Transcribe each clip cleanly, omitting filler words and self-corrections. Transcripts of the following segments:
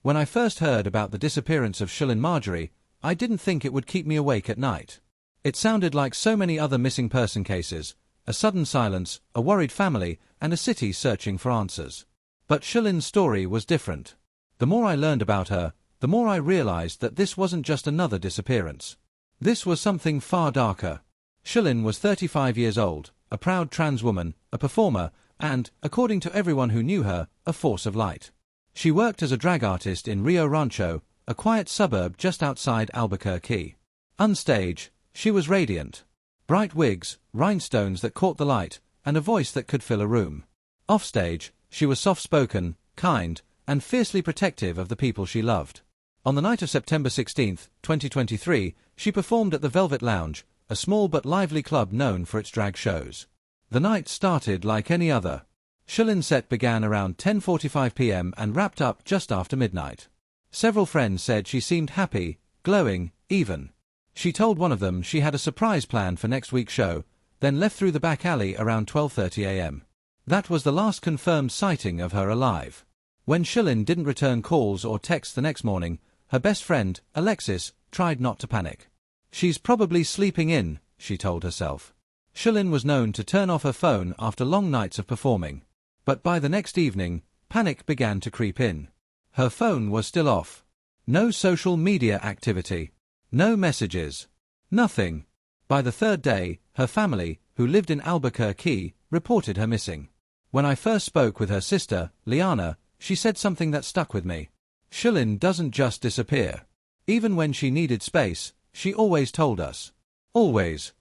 When I first heard about the disappearance of Sherlyn Marjorie, I didn't think it would keep me awake at night. It sounded like so many other missing person cases, a sudden silence, a worried family, and a city searching for answers. But Sherlyn's story was different. The more I learned about her, the more I realized that this wasn't just another disappearance. This was something far darker. Sherlyn was 35 years old, a proud trans woman, a performer, and, according to everyone who knew her, a force of light. She worked as a drag artist in Rio Rancho, a quiet suburb just outside Albuquerque. Onstage, she was radiant. Bright wigs, rhinestones that caught the light, and a voice that could fill a room. Offstage, she was soft-spoken, kind, and fiercely protective of the people she loved. On the night of September 16, 2023, she performed at the Velvet Lounge, a small but lively club known for its drag shows. The night started like any other. Sherlyn's set began around 10:45 p.m. and wrapped up just after midnight. Several friends said she seemed happy, glowing, even. She told one of them she had a surprise planned for next week's show, then left through the back alley around 12:30 a.m. That was the last confirmed sighting of her alive. When Sherlyn didn't return calls or texts the next morning, her best friend, Alexis, tried not to panic. "She's probably sleeping in," she told herself. Sherlyn was known to turn off her phone after long nights of performing. But by the next evening, panic began to creep in. Her phone was still off. No social media activity. No messages. Nothing. By the third day, her family, who lived in Albuquerque, reported her missing. When I first spoke with her sister, Liana, she said something that stuck with me. "Sherlyn doesn't just disappear. Even when she needed space, she always told us. Always."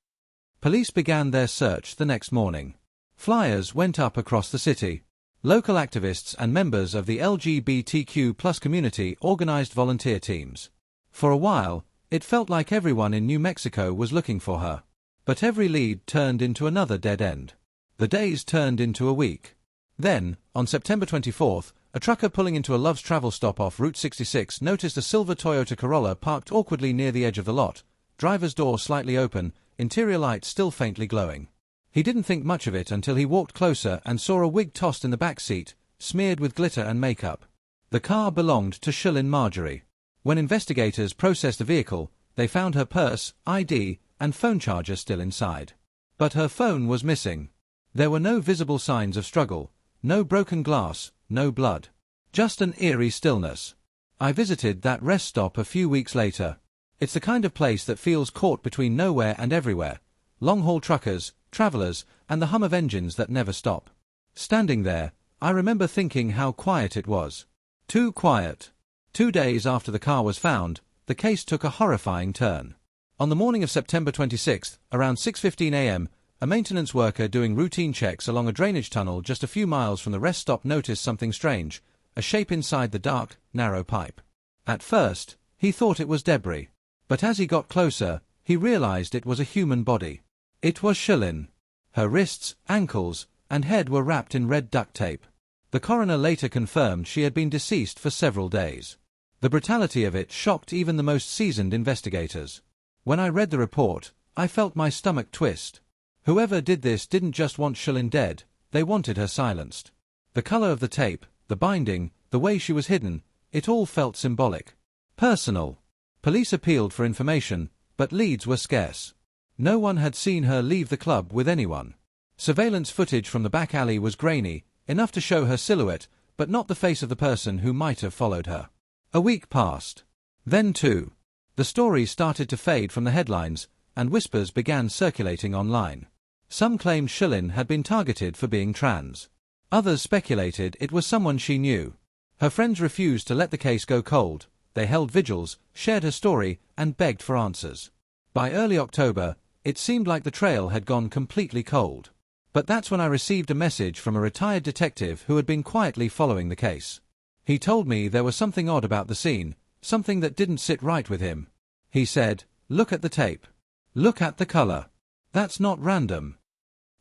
Police began their search the next morning. Flyers went up across the city. Local activists and members of the LGBTQ+ community organized volunteer teams. For a while, it felt like everyone in New Mexico was looking for her. But every lead turned into another dead end. The days turned into a week. Then, on September 24th, a trucker pulling into a Love's Travel stop off Route 66 noticed a silver Toyota Corolla parked awkwardly near the edge of the lot, driver's door slightly open, interior light still faintly glowing. He didn't think much of it until he walked closer and saw a wig tossed in the back seat, smeared with glitter and makeup. The car belonged to Sherlyn Marjorie. When investigators processed the vehicle, they found her purse, ID, and phone charger still inside. But her phone was missing. There were no visible signs of struggle, no broken glass, no blood. Just an eerie stillness. I visited that rest stop a few weeks later. It's the kind of place that feels caught between nowhere and everywhere. Long-haul truckers, travelers, and the hum of engines that never stop. Standing there, I remember thinking how quiet it was. Too quiet. 2 days after the car was found, the case took a horrifying turn. On the morning of September 26, around 6:15 a.m., a maintenance worker doing routine checks along a drainage tunnel just a few miles from the rest stop noticed something strange, a shape inside the dark, narrow pipe. At first, he thought it was debris. But as he got closer, he realized it was a human body. It was Sherlyn. Her wrists, ankles, and head were wrapped in red duct tape. The coroner later confirmed she had been deceased for several days. The brutality of it shocked even the most seasoned investigators. When I read the report, I felt my stomach twist. Whoever did this didn't just want Sherlyn dead, they wanted her silenced. The color of the tape, the binding, the way she was hidden, it all felt symbolic. Personal. Police appealed for information, but leads were scarce. No one had seen her leave the club with anyone. Surveillance footage from the back alley was grainy, enough to show her silhouette, but not the face of the person who might have followed her. A week passed. Then two. The story started to fade from the headlines, and whispers began circulating online. Some claimed Sherlyn had been targeted for being trans. Others speculated it was someone she knew. Her friends refused to let the case go cold. They held vigils, shared her story, and begged for answers. By early October, it seemed like the trail had gone completely cold. But that's when I received a message from a retired detective who had been quietly following the case. He told me there was something odd about the scene, something that didn't sit right with him. He said, "Look at the tape. Look at the color. That's not random."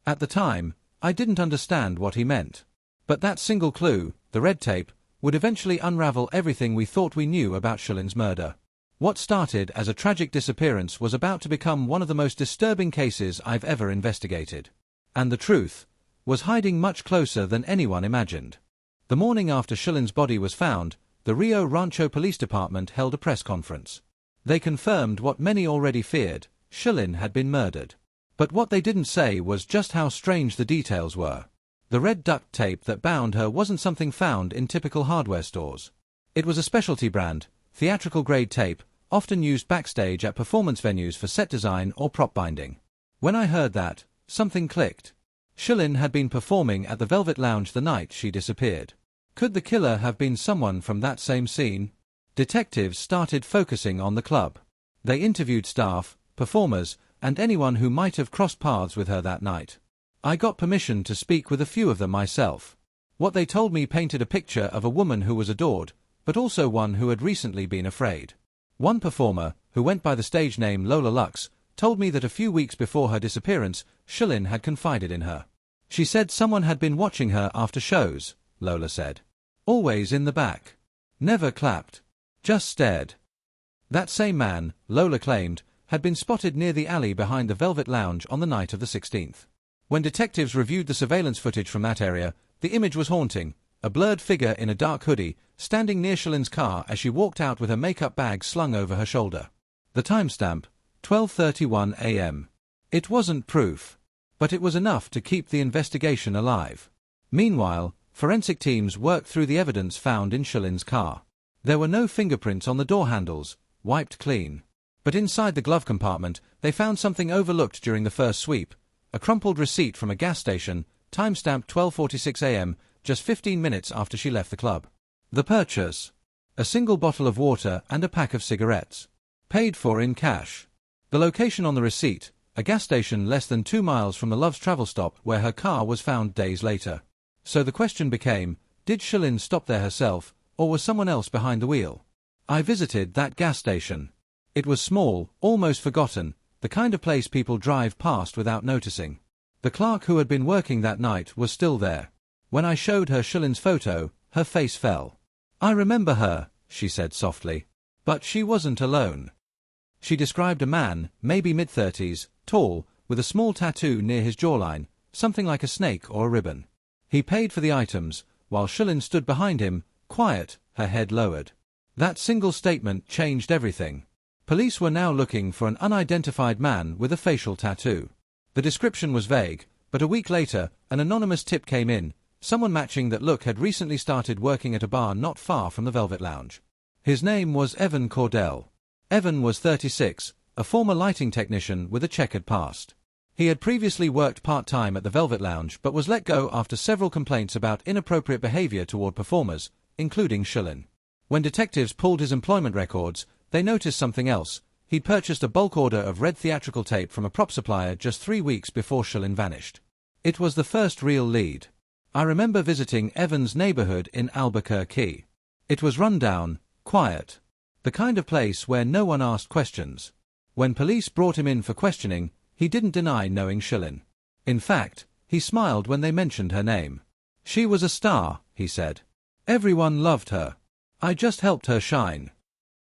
At the time, I didn't understand what he meant. But that single clue, the red tape, would eventually unravel everything we thought we knew about Sherlyn's murder. What started as a tragic disappearance was about to become one of the most disturbing cases I've ever investigated. And the truth was hiding much closer than anyone imagined. The morning after Sherlyn's body was found, the Rio Rancho Police Department held a press conference. They confirmed what many already feared: Sherlyn had been murdered. But what they didn't say was just how strange the details were. The red duct tape that bound her wasn't something found in typical hardware stores. It was a specialty brand, theatrical-grade tape, often used backstage at performance venues for set design or prop binding. When I heard that, something clicked. Sherlyn had been performing at the Velvet Lounge the night she disappeared. Could the killer have been someone from that same scene? Detectives started focusing on the club. They interviewed staff, performers, and anyone who might have crossed paths with her that night. I got permission to speak with a few of them myself. What they told me painted a picture of a woman who was adored, but also one who had recently been afraid. One performer, who went by the stage name Lola Lux, told me that a few weeks before her disappearance, Sherlyn had confided in her. She said someone had been watching her after shows, Lola said. Always in the back. Never clapped. Just stared. That same man, Lola claimed, had been spotted near the alley behind the Velvet Lounge on the night of the 16th. When detectives reviewed the surveillance footage from that area, the image was haunting: a blurred figure in a dark hoodie, standing near Sherlyn's car as she walked out with her makeup bag slung over her shoulder. The timestamp, 12:31 a.m. It wasn't proof, but it was enough to keep the investigation alive. Meanwhile, forensic teams worked through the evidence found in Sherlyn's car. There were no fingerprints on the door handles, wiped clean. But inside the glove compartment, they found something overlooked during the first sweep: a crumpled receipt from a gas station, timestamped 12:46 a.m., just 15 minutes after she left the club. The purchase: a single bottle of water and a pack of cigarettes. Paid for in cash. The location on the receipt: a gas station less than 2 miles from the Love's travel stop where her car was found days later. So the question became, did Sherlyn stop there herself, or was someone else behind the wheel? I visited that gas station. It was small, almost forgotten, the kind of place people drive past without noticing. The clerk who had been working that night was still there. When I showed her Sherlyn's photo, her face fell. "I remember her," she said softly. But she wasn't alone. She described a man, maybe mid-30s, tall, with a small tattoo near his jawline, something like a snake or a ribbon. He paid for the items, while Sherlyn stood behind him, quiet, her head lowered. That single statement changed everything. Police were now looking for an unidentified man with a facial tattoo. The description was vague, but a week later, an anonymous tip came in. Someone matching that look had recently started working at a bar not far from the Velvet Lounge. His name was Evan Cordell. Evan was 36, a former lighting technician with a checkered past. He had previously worked part-time at the Velvet Lounge but was let go after several complaints about inappropriate behavior toward performers, including Sherlyn. When detectives pulled his employment records, they noticed something else. He'd purchased a bulk order of red theatrical tape from a prop supplier just 3 weeks before Sherlyn vanished. It was the first real lead. I remember visiting Evan's neighborhood in Albuquerque. It was run down, quiet. The kind of place where no one asked questions. When police brought him in for questioning, he didn't deny knowing Sherlyn. In fact, he smiled when they mentioned her name. "She was a star," he said. "Everyone loved her. I just helped her shine."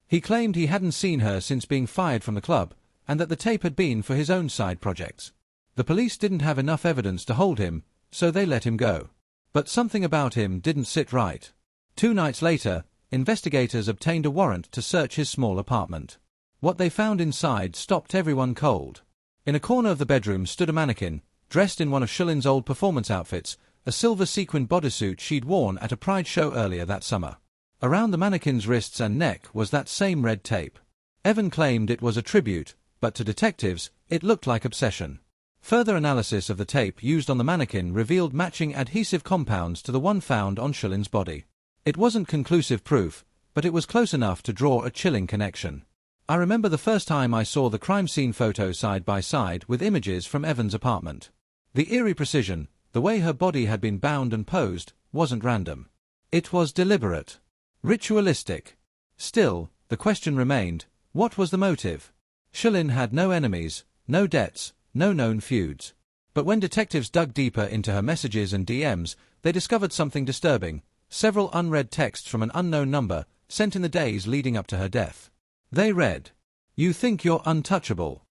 He claimed he hadn't seen her since being fired from the club, and that the tape had been for his own side projects. The police didn't have enough evidence to hold him, so they let him go. But something about him didn't sit right. 2 nights later, investigators obtained a warrant to search his small apartment. What they found inside stopped everyone cold. In a corner of the bedroom stood a mannequin, dressed in one of Sherlyn's old performance outfits, a silver sequined bodysuit she'd worn at a Pride show earlier that summer. Around the mannequin's wrists and neck was that same red tape. Evan claimed it was a tribute, but to detectives, it looked like obsession. Further analysis of the tape used on the mannequin revealed matching adhesive compounds to the one found on Sherlyn's body. It wasn't conclusive proof, but it was close enough to draw a chilling connection. I remember the first time I saw the crime scene photo side by side with images from Evan's apartment. The eerie precision, the way her body had been bound and posed, wasn't random. It was deliberate. Ritualistic. Still, the question remained, what was the motive? Sherlyn had no enemies, no debts, no known feuds. But when detectives dug deeper into her messages and DMs, they discovered something disturbing: several unread texts from an unknown number, sent in the days leading up to her death. They read, "You think you're untouchable.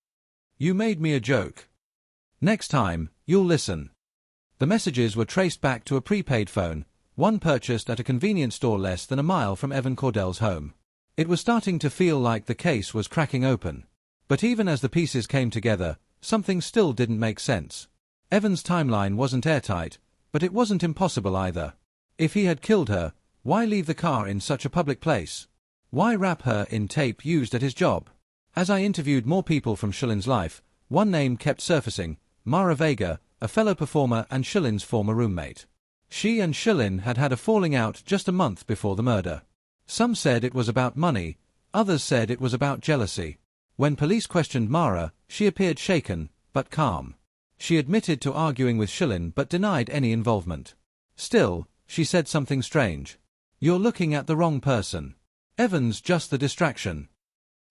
You made me a joke. Next time, you'll listen." The messages were traced back to a prepaid phone, one purchased at a convenience store less than a mile from Evan Cordell's home. It was starting to feel like the case was cracking open. But even as the pieces came together, something still didn't make sense. Evan's timeline wasn't airtight, but it wasn't impossible either. If he had killed her, why leave the car in such a public place? Why wrap her in tape used at his job? As I interviewed more people from Sherlyn's life, one name kept surfacing: Mara Vega, a fellow performer and Sherlyn's former roommate. She and Sherlyn had had a falling out just a month before the murder. Some said it was about money, others said it was about jealousy. When police questioned Mara, she appeared shaken, but calm. She admitted to arguing with Sherlyn but denied any involvement. Still, she said something strange. "You're looking at the wrong person. Evan's just the distraction."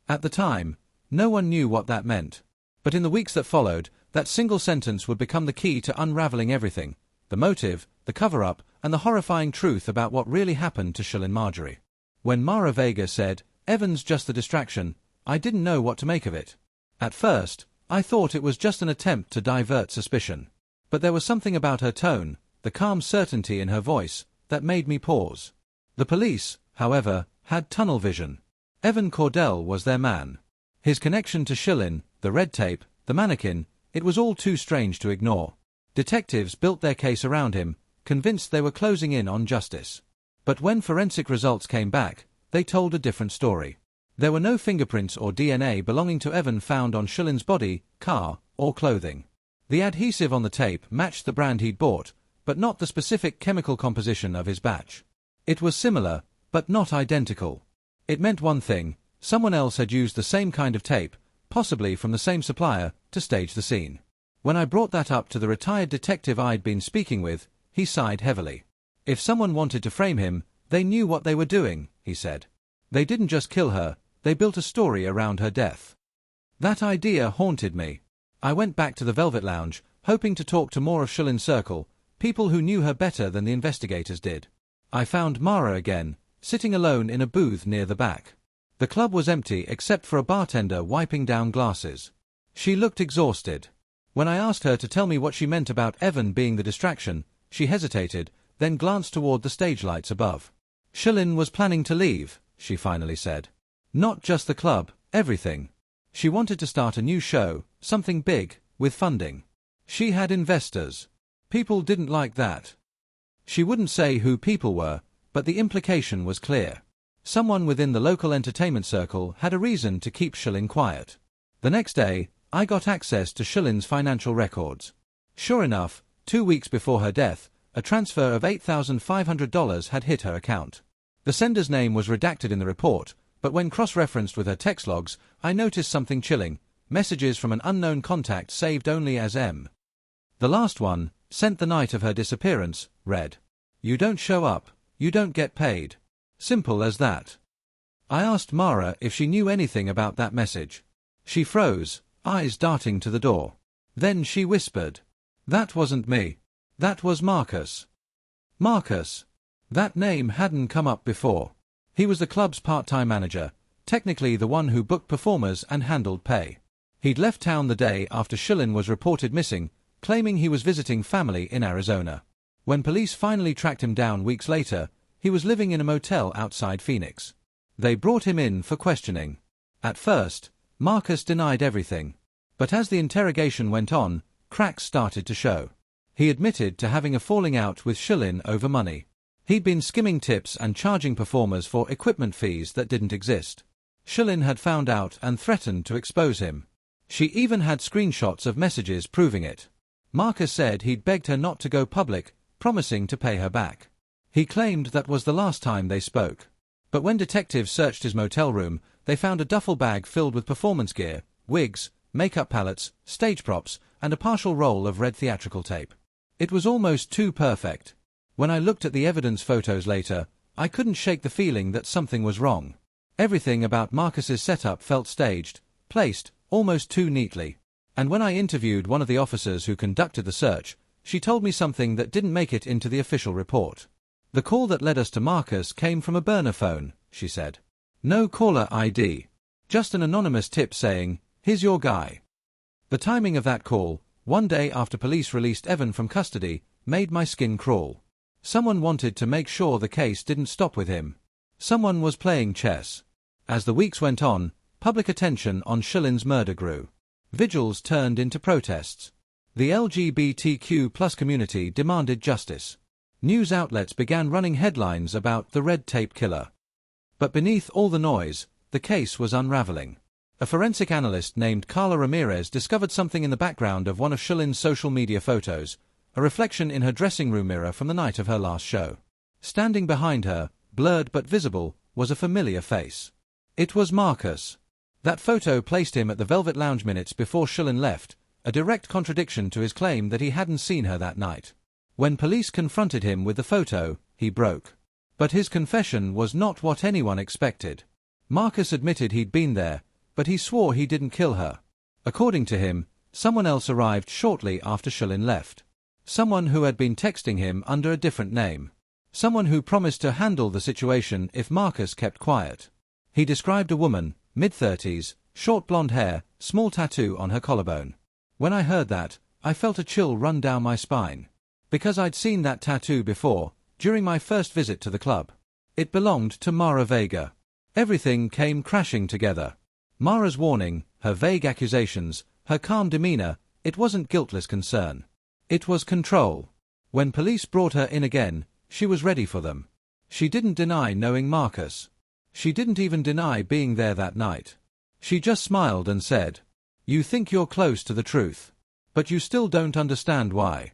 At the time, no one knew what that meant. But in the weeks that followed, that single sentence would become the key to unraveling everything: the motive, the cover-up, and the horrifying truth about what really happened to Sherlyn Marjorie. When Mara Vega said, "Evan's just the distraction," I didn't know what to make of it. At first, I thought it was just an attempt to divert suspicion. But there was something about her tone, the calm certainty in her voice, that made me pause. The police, however, had tunnel vision. Evan Cordell was their man. His connection to Sherlyn, the red tape, the mannequin, it was all too strange to ignore. Detectives built their case around him, convinced they were closing in on justice. But when forensic results came back, they told a different story. There were no fingerprints or DNA belonging to Evan found on Sherlyn's body, car, or clothing. The adhesive on the tape matched the brand he'd bought, but not the specific chemical composition of his batch. It was similar, but not identical. It meant one thing: someone else had used the same kind of tape, possibly from the same supplier, to stage the scene. When I brought that up to the retired detective I'd been speaking with, he sighed heavily. If someone wanted to frame him, they knew what they were doing, he said. They didn't just kill her, they built a story around her death. That idea haunted me. I went back to the Velvet Lounge, hoping to talk to more of Sherlyn's circle, people who knew her better than the investigators did. I found Mara again, sitting alone in a booth near the back. The club was empty except for a bartender wiping down glasses. She looked exhausted. When I asked her to tell me what she meant about Evan being the distraction, she hesitated, then glanced toward the stage lights above. Sherlyn was planning to leave, she finally said. Not just the club, everything. She wanted to start a new show, something big, with funding. She had investors. People didn't like that. She wouldn't say who people were, but the implication was clear. Someone within the local entertainment circle had a reason to keep Sherlyn quiet. The next day, I got access to Sherlyn's financial records. Sure enough, 2 weeks before her death, a transfer of $8,500 had hit her account. The sender's name was redacted in the report, but when cross-referenced with her text logs, I noticed something chilling: messages from an unknown contact saved only as M. The last one, sent the night of her disappearance, read, "You don't show up, you don't get paid." Simple as that. I asked Mara if she knew anything about that message. She froze, eyes darting to the door. Then she whispered, "That wasn't me. That was Marcus." Marcus. That name hadn't come up before. He was the club's part-time manager, technically the one who booked performers and handled pay. He'd left town the day after Sherlyn was reported missing, claiming he was visiting family in Arizona. When police finally tracked him down weeks later, he was living in a motel outside Phoenix. They brought him in for questioning. At first, Marcus denied everything. But as the interrogation went on, cracks started to show. He admitted to having a falling out with Sherlyn over money. He'd been skimming tips and charging performers for equipment fees that didn't exist. Sherlyn had found out and threatened to expose him. She even had screenshots of messages proving it. Marcus said he'd begged her not to go public, promising to pay her back. He claimed that was the last time they spoke. But when detectives searched his motel room, they found a duffel bag filled with performance gear, wigs, makeup palettes, stage props, and a partial roll of red theatrical tape. It was almost too perfect. When I looked at the evidence photos later, I couldn't shake the feeling that something was wrong. Everything about Marcus's setup felt staged, placed, almost too neatly. And when I interviewed one of the officers who conducted the search, she told me something that didn't make it into the official report. The call that led us to Marcus came from a burner phone, she said. No caller ID. Just an anonymous tip saying, "Here's your guy." The timing of that call, one day after police released Evan from custody, made my skin crawl. Someone wanted to make sure the case didn't stop with him. Someone was playing chess. As the weeks went on, public attention on Sherlyn's murder grew. Vigils turned into protests. The LGBTQ+ community demanded justice. News outlets began running headlines about the red tape killer. But beneath all the noise, the case was unraveling. A forensic analyst named Carla Ramirez discovered something in the background of one of Sherlyn's social media photos, a reflection in her dressing room mirror from the night of her last show. Standing behind her, blurred but visible, was a familiar face. It was Marcus. That photo placed him at the Velvet Lounge minutes before Sherlyn left, a direct contradiction to his claim that he hadn't seen her that night. When police confronted him with the photo, he broke. But his confession was not what anyone expected. Marcus admitted he'd been there, but he swore he didn't kill her. According to him, someone else arrived shortly after Sherlyn left. Someone who had been texting him under a different name. Someone who promised to handle the situation if Marcus kept quiet. He described a woman, mid-30s, short blonde hair, small tattoo on her collarbone. When I heard that, I felt a chill run down my spine. Because I'd seen that tattoo before, during my first visit to the club. It belonged to Mara Vega. Everything came crashing together. Mara's warning, her vague accusations, her calm demeanor, it wasn't guiltless concern. It was control. When police brought her in again, she was ready for them. She didn't deny knowing Marcus. She didn't even deny being there that night. She just smiled and said, "You think you're close to the truth. But you still don't understand why."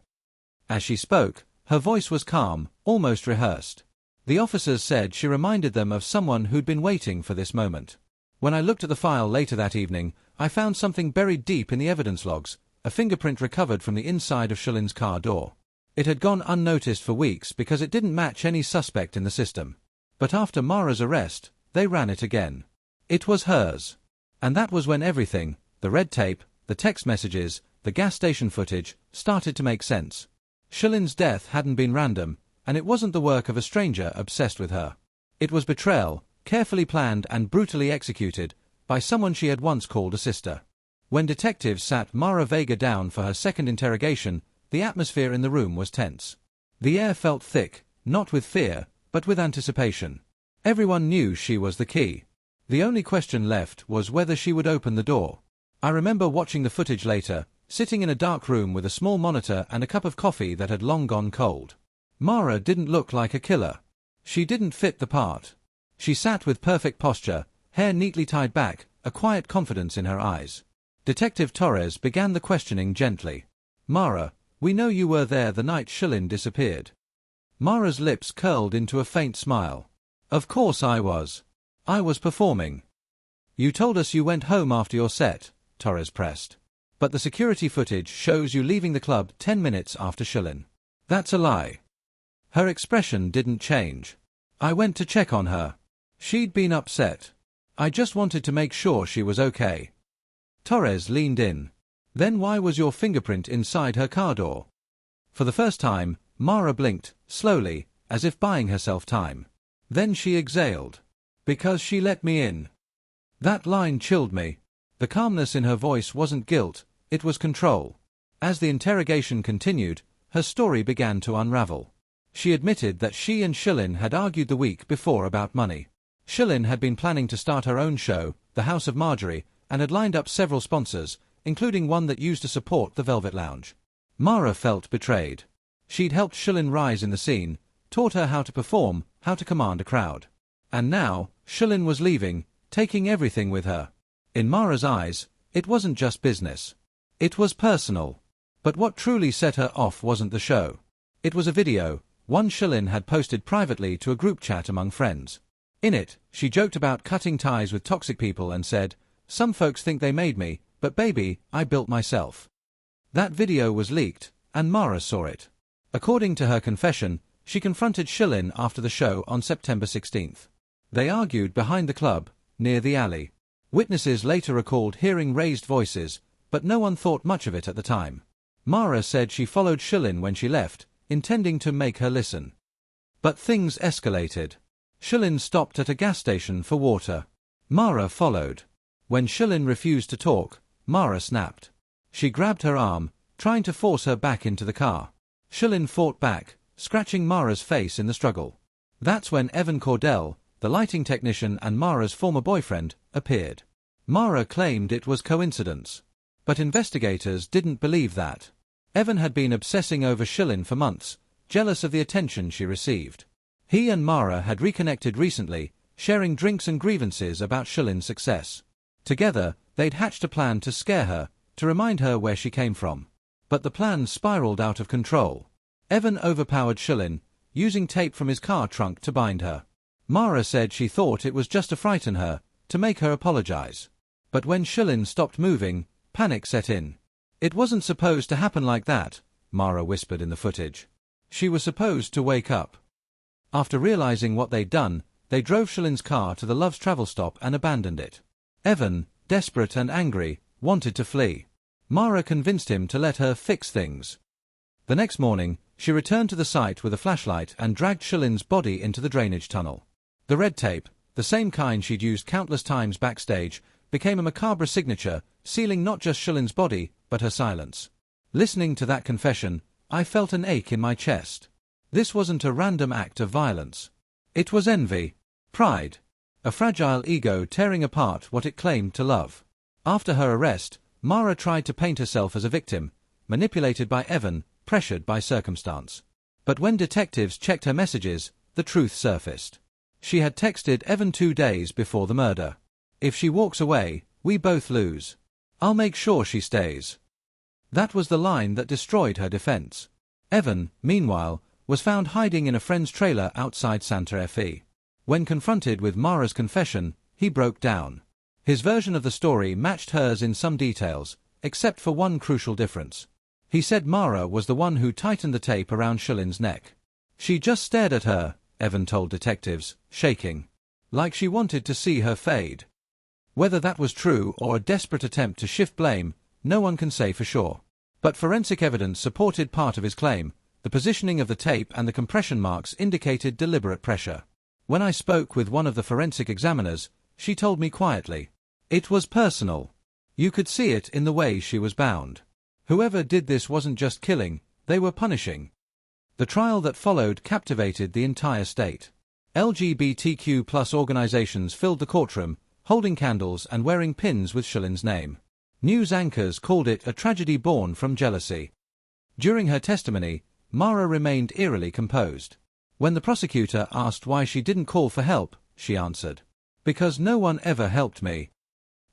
As she spoke, her voice was calm, almost rehearsed. The officers said she reminded them of someone who'd been waiting for this moment. When I looked at the file later that evening, I found something buried deep in the evidence logs, a fingerprint recovered from the inside of Sherlyn's car door. It had gone unnoticed for weeks because it didn't match any suspect in the system. But after Mara's arrest, they ran it again. It was hers. And that was when everything, the red tape, the text messages, the gas station footage, started to make sense. Sherlyn's death hadn't been random, and it wasn't the work of a stranger obsessed with her. It was betrayal, carefully planned and brutally executed, by someone she had once called a sister. When detectives sat Mara Vega down for her second interrogation, the atmosphere in the room was tense. The air felt thick, not with fear, but with anticipation. Everyone knew she was the key. The only question left was whether she would open the door. I remember watching the footage later, sitting in a dark room with a small monitor and a cup of coffee that had long gone cold. Mara didn't look like a killer. She didn't fit the part. She sat with perfect posture, hair neatly tied back, a quiet confidence in her eyes. Detective Torres began the questioning gently. "Mara, we know you were there the night Sherlyn disappeared." Mara's lips curled into a faint smile. "Of course I was. I was performing." "You told us you went home after your set," Torres pressed. "But the security footage shows you leaving the club 10 minutes after Sherlyn." "That's a lie." Her expression didn't change. "I went to check on her. She'd been upset. I just wanted to make sure she was okay." Torres leaned in. "Then why was your fingerprint inside her car door?" For the first time, Mara blinked, slowly, as if buying herself time. Then she exhaled. "Because she let me in." That line chilled me. The calmness in her voice wasn't guilt, it was control. As the interrogation continued, her story began to unravel. She admitted that she and Sherlyn had argued the week before about money. Sherlyn had been planning to start her own show, The House of Marjorie, and had lined up several sponsors, including one that used to support the Velvet Lounge. Mara felt betrayed. She'd helped Sherlyn rise in the scene, taught her how to perform, how to command a crowd. And now, Sherlyn was leaving, taking everything with her. In Mara's eyes, it wasn't just business. It was personal. But what truly set her off wasn't the show. It was a video, one Sherlyn had posted privately to a group chat among friends. In it, she joked about cutting ties with toxic people and said, "Some folks think they made me, but baby, I built myself." That video was leaked, and Mara saw it. According to her confession, she confronted Sherlyn after the show on September 16th. They argued behind the club, near the alley. Witnesses later recalled hearing raised voices, but no one thought much of it at the time. Mara said she followed Sherlyn when she left, intending to make her listen. But things escalated. Sherlyn stopped at a gas station for water. Mara followed. When Sherlyn refused to talk, Mara snapped. She grabbed her arm, trying to force her back into the car. Sherlyn fought back, scratching Mara's face in the struggle. That's when Evan Cordell, the lighting technician and Mara's former boyfriend, appeared. Mara claimed it was coincidence. But investigators didn't believe that. Evan had been obsessing over Sherlyn for months, jealous of the attention she received. He and Mara had reconnected recently, sharing drinks and grievances about Sherlyn's success. Together, they'd hatched a plan to scare her, to remind her where she came from. But the plan spiraled out of control. Evan overpowered Sherlyn, using tape from his car trunk to bind her. Mara said she thought it was just to frighten her, to make her apologize. But when Sherlyn stopped moving, panic set in. "It wasn't supposed to happen like that," Mara whispered in the footage. "She was supposed to wake up." After realizing what they'd done, they drove Sherlyn's car to the Love's travel stop and abandoned it. Evan, desperate and angry, wanted to flee. Mara convinced him to let her fix things. The next morning, she returned to the site with a flashlight and dragged Sherlyn's body into the drainage tunnel. The red tape, the same kind she'd used countless times backstage, became a macabre signature, sealing not just Sherlyn's body, but her silence. Listening to that confession, I felt an ache in my chest. This wasn't a random act of violence. It was envy, pride, a fragile ego tearing apart what it claimed to love. After her arrest, Mara tried to paint herself as a victim, manipulated by Evan, pressured by circumstance. But when detectives checked her messages, the truth surfaced. She had texted Evan 2 days before the murder. "If she walks away, we both lose. I'll make sure she stays." That was the line that destroyed her defense. Evan, meanwhile, was found hiding in a friend's trailer outside Santa Fe. When confronted with Mara's confession, he broke down. His version of the story matched hers in some details, except for one crucial difference. He said Mara was the one who tightened the tape around Sherlyn's neck. "She just stared at her," Evan told detectives, shaking. "Like she wanted to see her fade." Whether that was true or a desperate attempt to shift blame, no one can say for sure. But forensic evidence supported part of his claim. The positioning of the tape and the compression marks indicated deliberate pressure. When I spoke with one of the forensic examiners, she told me quietly, "It was personal. You could see it in the way she was bound. Whoever did this wasn't just killing, they were punishing." The trial that followed captivated the entire state. LGBTQ+ organizations filled the courtroom, holding candles and wearing pins with Sherlyn's name. News anchors called it a tragedy born from jealousy. During her testimony, Mara remained eerily composed. When the prosecutor asked why she didn't call for help, she answered, "Because no one ever helped me."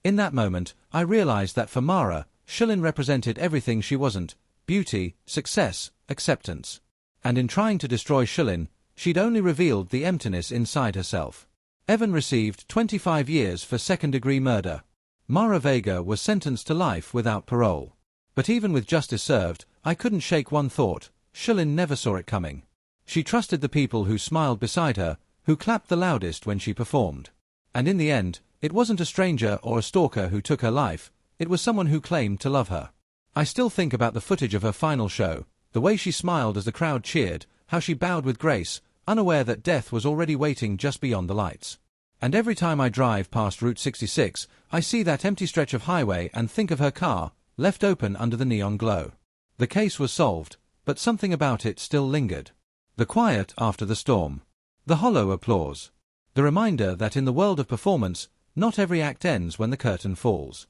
In that moment, I realized that for Mara, Sherlyn represented everything she wasn't: beauty, success, acceptance. And in trying to destroy Sherlyn, she'd only revealed the emptiness inside herself. Evan received 25 years for second-degree murder. Mara Vega was sentenced to life without parole. But even with justice served, I couldn't shake one thought: Sherlyn never saw it coming. She trusted the people who smiled beside her, who clapped the loudest when she performed. And in the end, it wasn't a stranger or a stalker who took her life, it was someone who claimed to love her. I still think about the footage of her final show, the way she smiled as the crowd cheered, how she bowed with grace, unaware that death was already waiting just beyond the lights. And every time I drive past Route 66, I see that empty stretch of highway and think of her car, left open under the neon glow. The case was solved, but something about it still lingered. The quiet after the storm. The hollow applause. The reminder that in the world of performance, not every act ends when the curtain falls.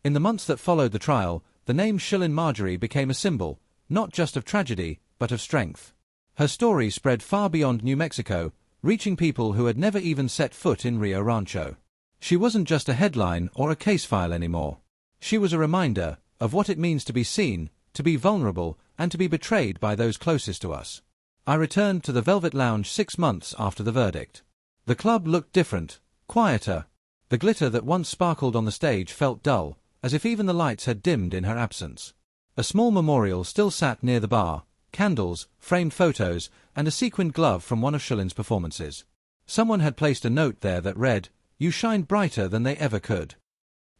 In the months that followed the trial, the name Sherlyn Marjorie became a symbol, not just of tragedy, but of strength. Her story spread far beyond New Mexico, reaching people who had never even set foot in Rio Rancho. She wasn't just a headline or a case file anymore. She was a reminder of what it means to be seen, to be vulnerable, and to be betrayed by those closest to us. I returned to the Velvet Lounge 6 months after the verdict. The club looked different, quieter. The glitter that once sparkled on the stage felt dull, as if even the lights had dimmed in her absence. A small memorial still sat near the bar, candles, framed photos, and a sequined glove from one of Sherlyn's performances. Someone had placed a note there that read, "You shined brighter than they ever could."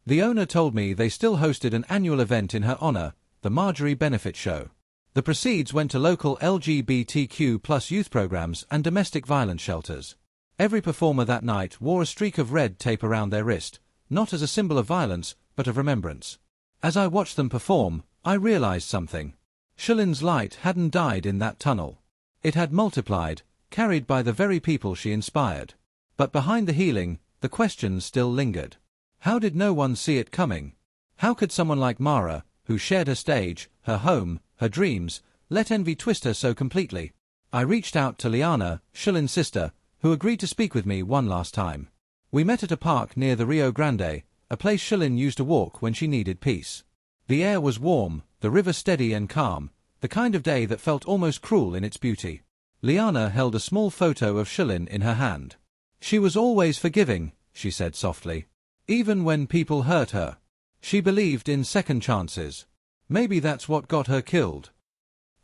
The owner told me they still hosted an annual event in her honor, the Marjorie Benefit Show. The proceeds went to local LGBTQ+ youth programs and domestic violence shelters. Every performer that night wore a streak of red tape around their wrist, not as a symbol of violence, but of remembrance. As I watched them perform, I realized something. Sherlyn's light hadn't died in that tunnel. It had multiplied, carried by the very people she inspired. But behind the healing, the questions still lingered. How did no one see it coming? How could someone like Mara, who shared her stage, her home, her dreams, let envy twist her so completely? I reached out to Liana, Sherlyn's sister, who agreed to speak with me one last time. We met at a park near the Rio Grande, a place Sherlyn used to walk when she needed peace. The air was warm, the river steady and calm, the kind of day that felt almost cruel in its beauty. Liana held a small photo of Sherlyn in her hand. She was always forgiving, she said softly. Even when people hurt her. She believed in second chances. Maybe that's what got her killed.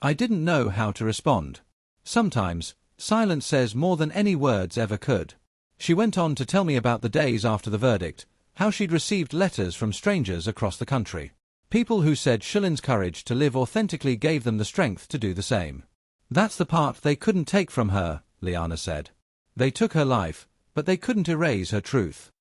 I didn't know how to respond. Sometimes, silence says more than any words ever could. She went on to tell me about the days after the verdict, how she'd received letters from strangers across the country. People who said Sherlyn's courage to live authentically gave them the strength to do the same. That's the part they couldn't take from her, Liana said. They took her life, but they couldn't erase her truth.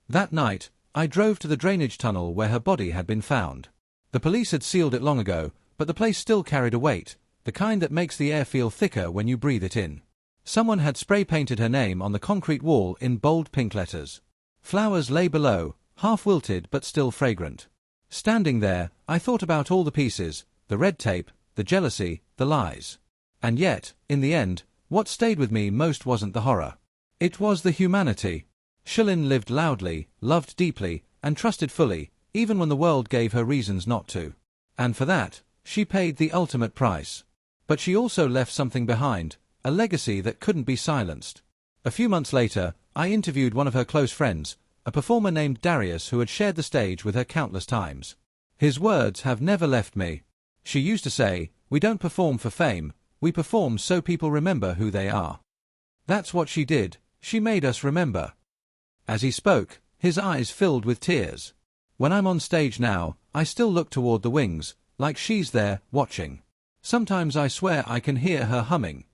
That night, I drove to the drainage tunnel where her body had been found. The police had sealed it long ago, but the place still carried a weight, the kind that makes the air feel thicker when you breathe it in. Someone had spray-painted her name on the concrete wall in bold pink letters. Flowers lay below, half wilted but still fragrant. Standing there, I thought about all the pieces, the red tape, the jealousy, the lies. And yet, in the end, what stayed with me most wasn't the horror. It was the humanity. Sherlyn lived loudly, loved deeply, and trusted fully, even when the world gave her reasons not to. And for that, she paid the ultimate price. But she also left something behind, a legacy that couldn't be silenced. A few months later, I interviewed one of her close friends, a performer named Darius who had shared the stage with her countless times. His words have never left me. She used to say, "We don't perform for fame, we perform so people remember who they are." That's what she did, she made us remember. As he spoke, his eyes filled with tears. When I'm on stage now, I still look toward the wings, like she's there, watching. Sometimes I swear I can hear her humming.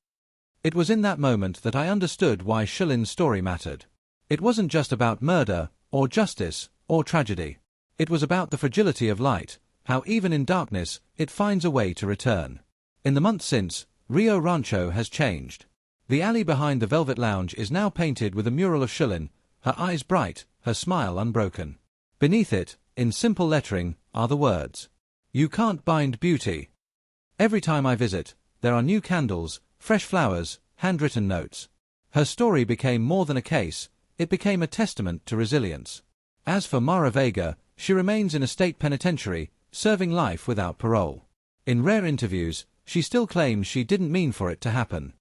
It was in that moment that I understood why Sherlyn's story mattered. It wasn't just about murder, or justice, or tragedy. It was about the fragility of light, how even in darkness, it finds a way to return. In the months since, Rio Rancho has changed. The alley behind the Velvet Lounge is now painted with a mural of Sherlyn, her eyes bright, her smile unbroken. Beneath it, in simple lettering, are the words, "You can't bind beauty." Every time I visit, there are new candles, fresh flowers, handwritten notes. Her story became more than a case, it became a testament to resilience. As for Mara Vega, she remains in a state penitentiary, serving life without parole. In rare interviews, she still claims she didn't mean for it to happen.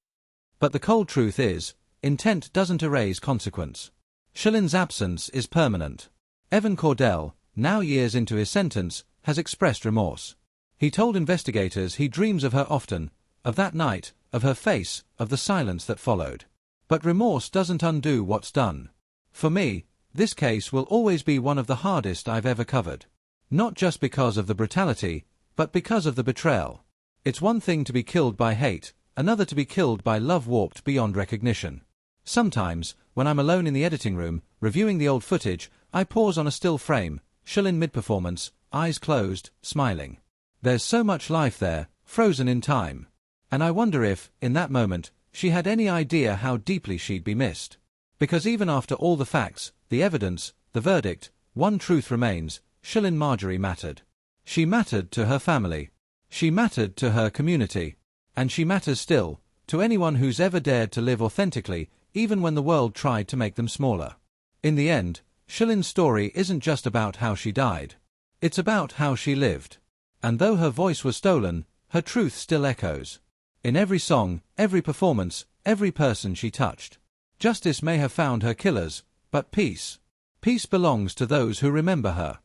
But the cold truth is, intent doesn't erase consequence. Sherlyn's absence is permanent. Evan Cordell, now years into his sentence, has expressed remorse. He told investigators he dreams of her often, of that night, of her face, of the silence that followed. But remorse doesn't undo what's done. For me, this case will always be one of the hardest I've ever covered. Not just because of the brutality, but because of the betrayal. It's one thing to be killed by hate, another to be killed by love warped beyond recognition. Sometimes, when I'm alone in the editing room, reviewing the old footage, I pause on a still frame, Sherlyn mid-performance, eyes closed, smiling. There's so much life there, frozen in time. And I wonder if, in that moment, she had any idea how deeply she'd be missed. Because even after all the facts, the evidence, the verdict, one truth remains, Sherlyn Marjorie mattered. She mattered to her family. She mattered to her community. And she matters still, to anyone who's ever dared to live authentically, even when the world tried to make them smaller. In the end, Sherlyn's story isn't just about how she died. It's about how she lived. And though her voice was stolen, her truth still echoes. In every song, every performance, every person she touched. Justice may have found her killers, but peace. Peace belongs to those who remember her.